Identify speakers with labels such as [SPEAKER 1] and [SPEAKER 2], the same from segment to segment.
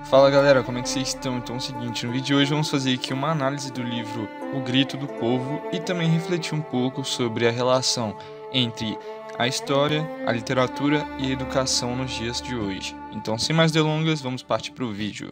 [SPEAKER 1] Fala galera, como é que vocês estão? Então é o seguinte, no vídeo de hoje vamos fazer aqui uma análise do livro O Grito do Povo e também refletir um pouco sobre a relação entre a história, a literatura e a educação nos dias de hoje. Então sem mais delongas, vamos partir para o vídeo.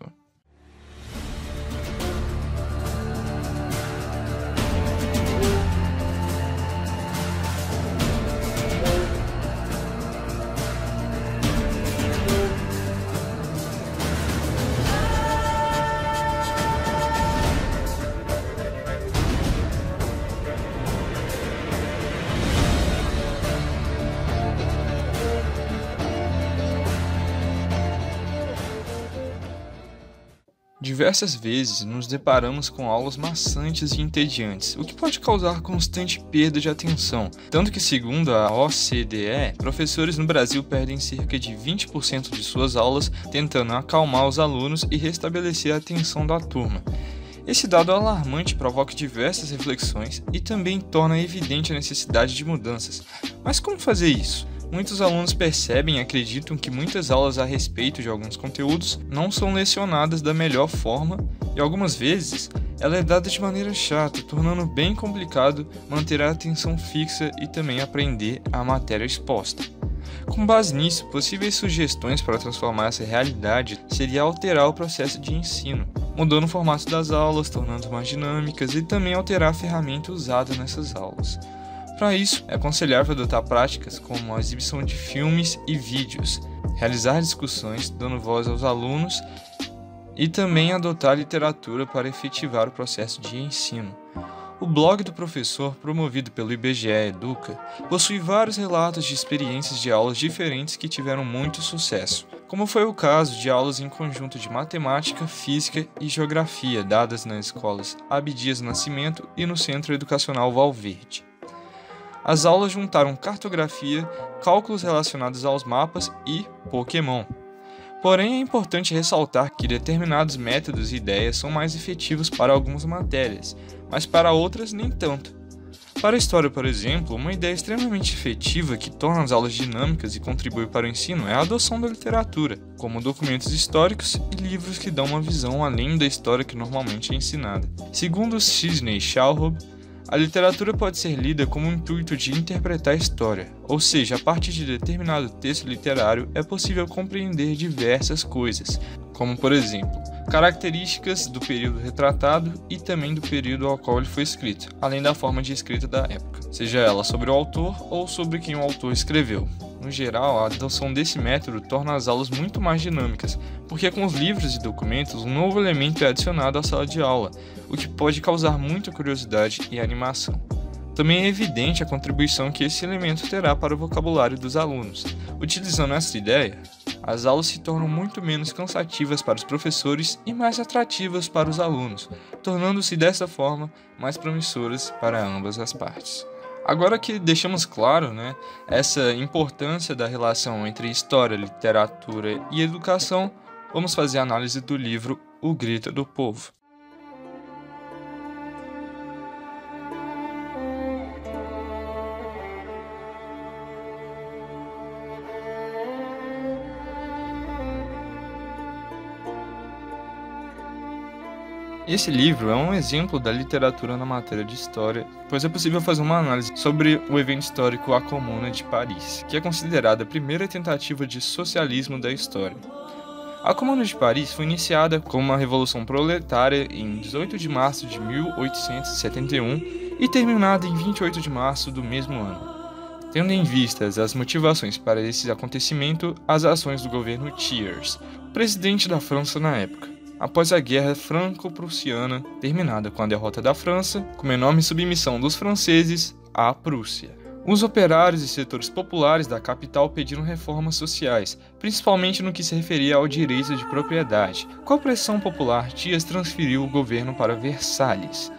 [SPEAKER 1] Diversas vezes nos deparamos com aulas maçantes e entediantes, o que pode causar constante perda de atenção, tanto que, segundo a OCDE, professores no Brasil perdem cerca de 20% de suas aulas tentando acalmar os alunos e restabelecer a atenção da turma. Esse dado alarmante provoca diversas reflexões e também torna evidente a necessidade de mudanças. Mas como fazer isso? Muitos alunos percebem e acreditam que muitas aulas a respeito de alguns conteúdos não são lecionadas da melhor forma e algumas vezes ela é dada de maneira chata, tornando bem complicado manter a atenção fixa e também aprender a matéria exposta. Com base nisso, possíveis sugestões para transformar essa realidade seria alterar o processo de ensino, mudando o formato das aulas, tornando mais dinâmicas e também alterar a ferramenta usada nessas aulas. Para isso, é aconselhável adotar práticas como a exibição de filmes e vídeos, realizar discussões dando voz aos alunos e também adotar literatura para efetivar o processo de ensino. O blog do professor, promovido pelo IBGE Educa, possui vários relatos de experiências de aulas diferentes que tiveram muito sucesso, como foi o caso de aulas em conjunto de matemática, física e geografia dadas nas escolas Abdias Nascimento e no Centro Educacional Valverde. As aulas juntaram cartografia, cálculos relacionados aos mapas e Pokémon. Porém, é importante ressaltar que determinados métodos e ideias são mais efetivos para algumas matérias, mas para outras nem tanto. Para a história, por exemplo, uma ideia extremamente efetiva que torna as aulas dinâmicas e contribui para o ensino é a adoção da literatura, como documentos históricos e livros que dão uma visão além da história que normalmente é ensinada. Segundo Sidney Shalhoub, a literatura pode ser lida como um intuito de interpretar a história, ou seja, a partir de determinado texto literário é possível compreender diversas coisas, como por exemplo, características do período retratado e também do período ao qual ele foi escrito, além da forma de escrita da época, seja ela sobre o autor ou sobre quem o autor escreveu. No geral, a adoção desse método torna as aulas muito mais dinâmicas, porque com os livros e documentos um novo elemento é adicionado à sala de aula, o que pode causar muita curiosidade e animação. Também é evidente a contribuição que esse elemento terá para o vocabulário dos alunos. Utilizando essa ideia, as aulas se tornam muito menos cansativas para os professores e mais atrativas para os alunos, tornando-se dessa forma mais promissoras para ambas as partes. Agora que deixamos claro, essa importância da relação entre história, literatura e educação, vamos fazer a análise do livro O Grito do Povo. Esse livro é um exemplo da literatura na matéria de história, pois é possível fazer uma análise sobre o evento histórico A Comuna de Paris, que é considerada a primeira tentativa de socialismo da história. A Comuna de Paris foi iniciada como uma revolução proletária em 18 de março de 1871 e terminada em 28 de março do mesmo ano. Tendo em vistas as motivações para esse acontecimento, as ações do governo Thiers, presidente da França na época, após a Guerra Franco-Prussiana, terminada com a derrota da França, com enorme submissão dos franceses à Prússia. Os operários e setores populares da capital pediram reformas sociais, principalmente no que se referia ao direito de propriedade. Com a pressão popular, Thiers transferiu o governo para Versalhes.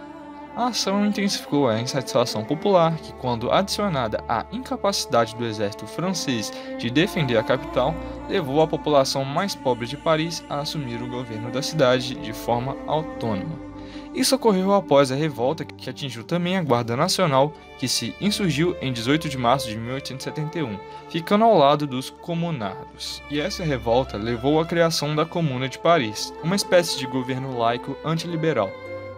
[SPEAKER 1] A ação intensificou a insatisfação popular que, quando adicionada à incapacidade do exército francês de defender a capital, levou a população mais pobre de Paris a assumir o governo da cidade de forma autônoma. Isso ocorreu após a revolta que atingiu também a Guarda Nacional, que se insurgiu em 18 de março de 1871, ficando ao lado dos comunardos. E essa revolta levou à criação da Comuna de Paris, uma espécie de governo laico antiliberal,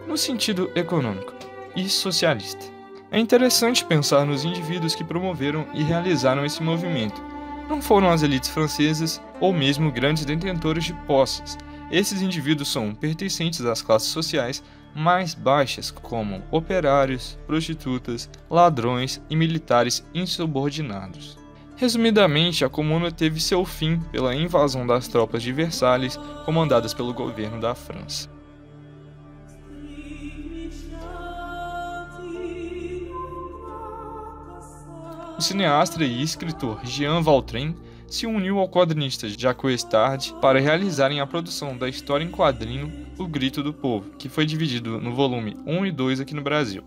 [SPEAKER 1] no sentido econômico, e socialista. É interessante pensar nos indivíduos que promoveram e realizaram esse movimento. Não foram as elites francesas ou mesmo grandes detentores de posses. Esses indivíduos são pertencentes às classes sociais mais baixas, como operários, prostitutas, ladrões e militares insubordinados. Resumidamente, a Comuna teve seu fim pela invasão das tropas de Versalhes, comandadas pelo governo da França. O cineasta e escritor Jean Valtrin se uniu ao quadrinista Jacques Tard para realizarem a produção da história em quadrinho O Grito do Povo, que foi dividido no volume 1 e 2 aqui no Brasil.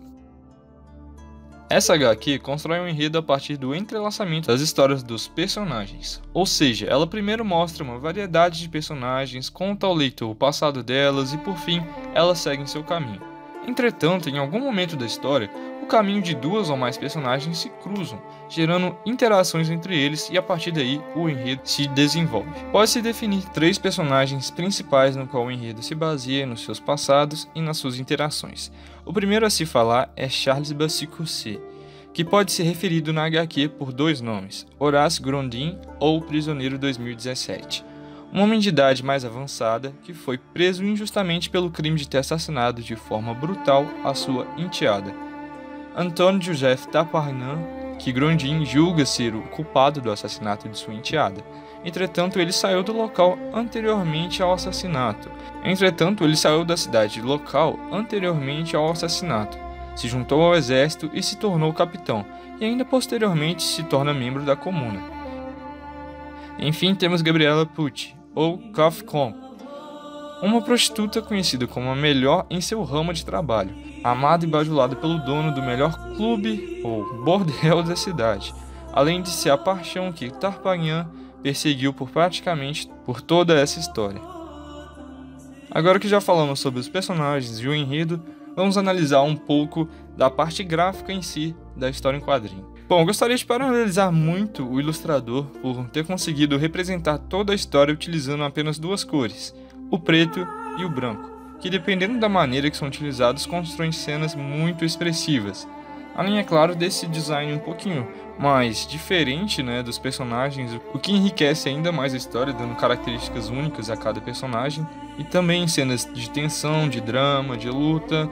[SPEAKER 1] Essa HQ constrói um enredo a partir do entrelaçamento das histórias dos personagens, ou seja, ela primeiro mostra uma variedade de personagens, conta ao leitor o passado delas e por fim, elas seguem seu caminho. Entretanto, em algum momento da história, o caminho de duas ou mais personagens se cruzam, gerando interações entre eles e a partir daí o enredo se desenvolve. Pode-se definir 3 personagens principais no qual o enredo se baseia nos seus passados e nas suas interações. O primeiro a se falar é Charles Bassicoursé, que pode ser referido na HQ por 2 nomes, Horace Grondin ou Prisioneiro 2017. Um homem de idade mais avançada que foi preso injustamente pelo crime de ter assassinado de forma brutal a sua enteada. Antoine Joseph Taparnin, que Grondin julga ser o culpado do assassinato de sua enteada. Entretanto, ele saiu do local anteriormente ao assassinato. Se juntou ao exército e se tornou capitão, e ainda posteriormente se torna membro da Comuna. Enfim, temos Gabriela Pucci, ou Coffee Com, uma prostituta conhecida como a melhor em seu ramo de trabalho, amada e bajulada pelo dono do melhor clube ou bordel da cidade, além de ser a paixão que Tarpagnan perseguiu por praticamente por toda essa história. Agora que já falamos sobre os personagens e o enredo, vamos analisar um pouco da parte gráfica em si da história em quadrinho. Bom, gostaria de parabenizar muito o ilustrador por ter conseguido representar toda a história utilizando apenas 2 cores, o preto e o branco, que dependendo da maneira que são utilizados constroem cenas muito expressivas. Além, é claro, desse design um pouquinho mais diferente, né, dos personagens, o que enriquece ainda mais a história, dando características únicas a cada personagem, e também cenas de tensão, de drama, de luta.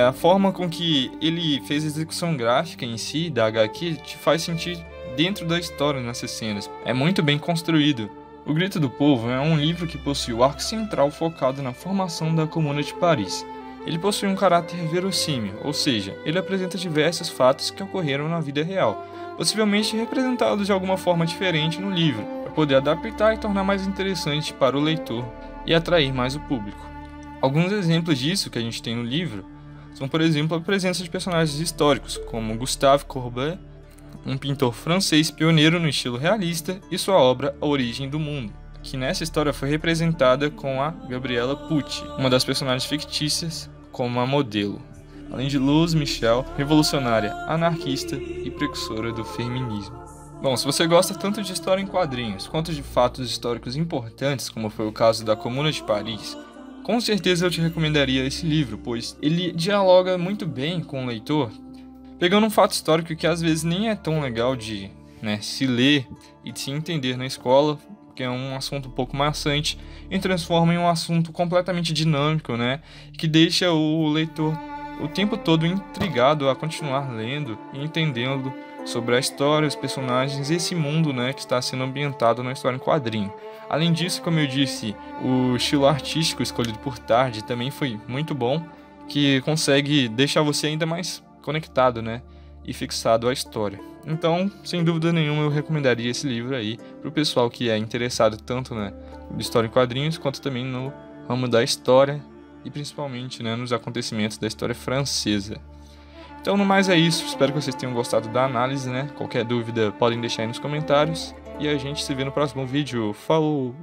[SPEAKER 1] A forma com que ele fez a execução gráfica em si da HQ te faz sentir dentro da história nessas cenas. É muito bem construído. O Grito do Povo é um livro que possui o arco central focado na formação da Comuna de Paris. Ele possui um caráter verossímil, ou seja, ele apresenta diversos fatos que ocorreram na vida real, possivelmente representados de alguma forma diferente no livro, para poder adaptar e tornar mais interessante para o leitor e atrair mais o público. Alguns exemplos disso que a gente tem no livro são, por exemplo, a presença de personagens históricos, como Gustave Courbet, um pintor francês pioneiro no estilo realista, e sua obra A Origem do Mundo, que nessa história foi representada com a Gabriela Pucci, uma das personagens fictícias, como a modelo, além de Luz Michel, revolucionária, anarquista e precursora do feminismo. Bom, se você gosta tanto de história em quadrinhos quanto de fatos históricos importantes, como foi o caso da Comuna de Paris, com certeza eu te recomendaria esse livro, pois ele dialoga muito bem com o leitor, pegando um fato histórico que às vezes nem é tão legal de se ler e de se entender na escola, que é um assunto um pouco maçante, e transforma em um assunto completamente dinâmico, que deixa o leitor o tempo todo intrigado a continuar lendo e entendendo sobre a história, os personagens e esse mundo que está sendo ambientado na história em quadrinho. Além disso, como eu disse, o estilo artístico escolhido por Tard também foi muito bom, que consegue deixar você ainda mais conectado e fixado à história. Então, sem dúvida nenhuma, eu recomendaria esse livro aí para o pessoal que é interessado tanto na história em quadrinhos, quanto também no ramo da história e principalmente nos acontecimentos da história francesa. Então, no mais é isso. Espero que vocês tenham gostado da análise, Qualquer dúvida podem deixar aí nos comentários. E a gente se vê no próximo vídeo. Falou!